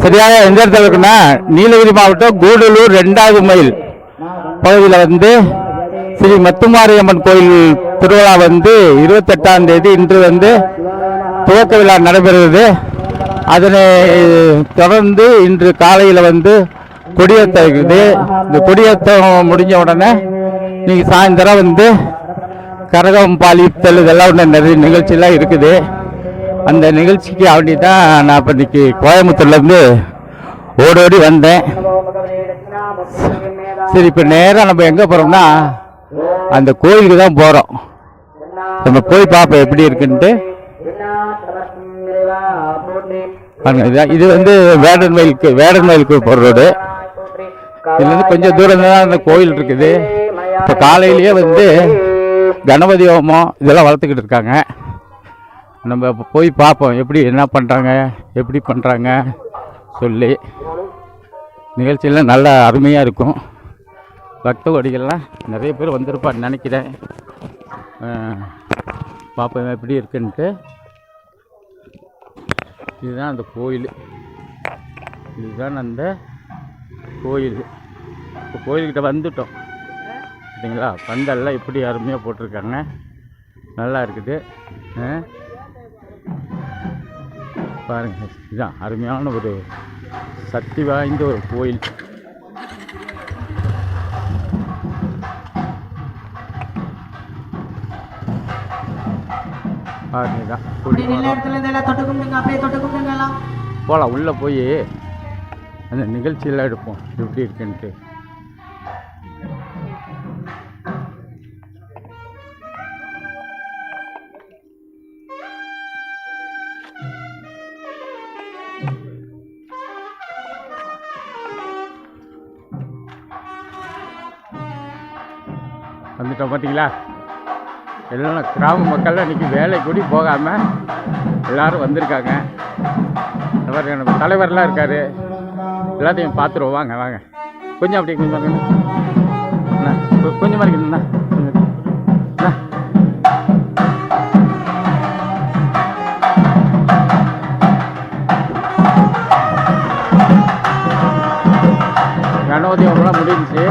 சரியாக எந்த இடத்துல இருக்குன்னா நீலகிரி மாவட்டம் கூடலூர் 2வது மைல் பகுதியில் வந்து ஸ்ரீ முத்துமாரியம்மன் கோயில் திருவிழா வந்து 28ஆம் தேதி இன்று வந்து துவக்க விழா நடைபெறுகிறது. அதனை தொடர்ந்து இன்று காலையில் வந்து கொடியேற்றம் இருக்குது. இந்த கொடியேற்றம் முடிஞ்ச உடனே நீங்கள் சாயந்தரம் வந்து கரகம் பாலித்தல் இதெல்லாம் ஒன்று நிறைய நிகழ்ச்சியெல்லாம் இருக்குது. அந்த நிகழ்ச்சிக்கு அப்படி தான் நான் இப்போ இன்னைக்கு கோயம்புத்தூர்லேருந்து ஓடோடி வந்தேன். சரி, இப்போ நேராக நம்ம எங்கே போகிறோம்னா அந்த கோயிலுக்கு தான் போகிறோம். நம்ம போய் பார்ப்போம் எப்படி இருக்குன்ட்டு. இது வந்து வேடன் வயலுக்கு போகிற ரோடு. இதுலேருந்து கொஞ்சம் தூரம் தான் அந்த கோயில் இருக்குது. இப்போ காலையிலேயே வந்து கணபதி ஹோமம் இதெல்லாம் வளர்த்துக்கிட்டு இருக்காங்க. நம்ம போய் பார்ப்போம் எப்படி என்ன பண்ணுறாங்க எப்படி பண்ணுறாங்க சொல்லி. நிகழ்ச்சியெல்லாம் நல்லா அருமையாக இருக்கும். பக்த கோடிகள்லாம் நிறைய பேர் வந்திருப்பான்னு நினைக்கிறேன். பார்ப்போம் எப்படி இருக்குன்ட்டு. இதுதான் அந்த கோயில். இதுதான் அந்த கோயில். இப்போ கோயில்கிட்ட வந்துட்டோம் சரிங்களா. பந்தல்லாம் எப்படி அருமையாக போட்டிருக்காங்க, நல்லா இருக்குது பாருங்கள். இதுதான் அருமையான ஒரு சக்தி வாய்ந்த ஒரு கோயில். போகலாம் உள்ளே போய் அந்த நிகழ்ச்சியெல்லாம் எடுப்போம் எப்படி இருக்குன்ட்டு. வந்துட்டோம் பார்த்தீங்களா. எல்லாம் கிராம மக்கள்லாம் இன்றைக்கி வேலை கூடி போகாமல் எல்லோரும் வந்திருக்காங்க. நம்ம தலைவர்லாம் இருக்கார். எல்லாத்தையும் பார்த்துருவோம். வாங்க வாங்க. கொஞ்சம் அப்படி கொஞ்சம் இருக்குண்ணா, கொஞ்சமாக இருக்குண்ணா. கணபதி ஹோமம்லாம் முடிஞ்சிச்சு.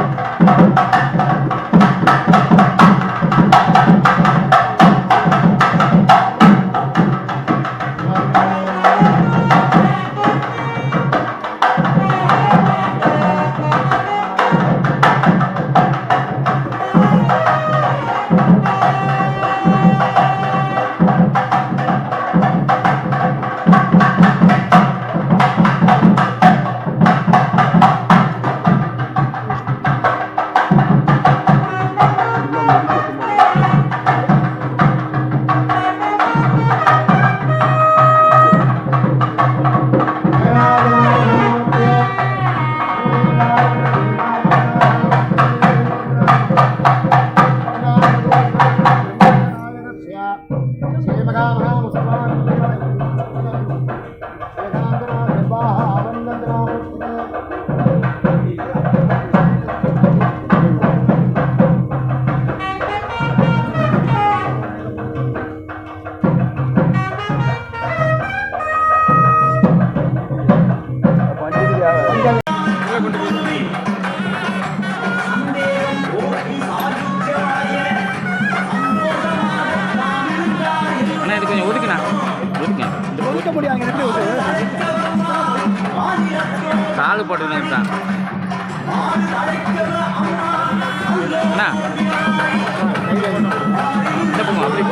காலு போட்டுதான் அண்ணா அப்படி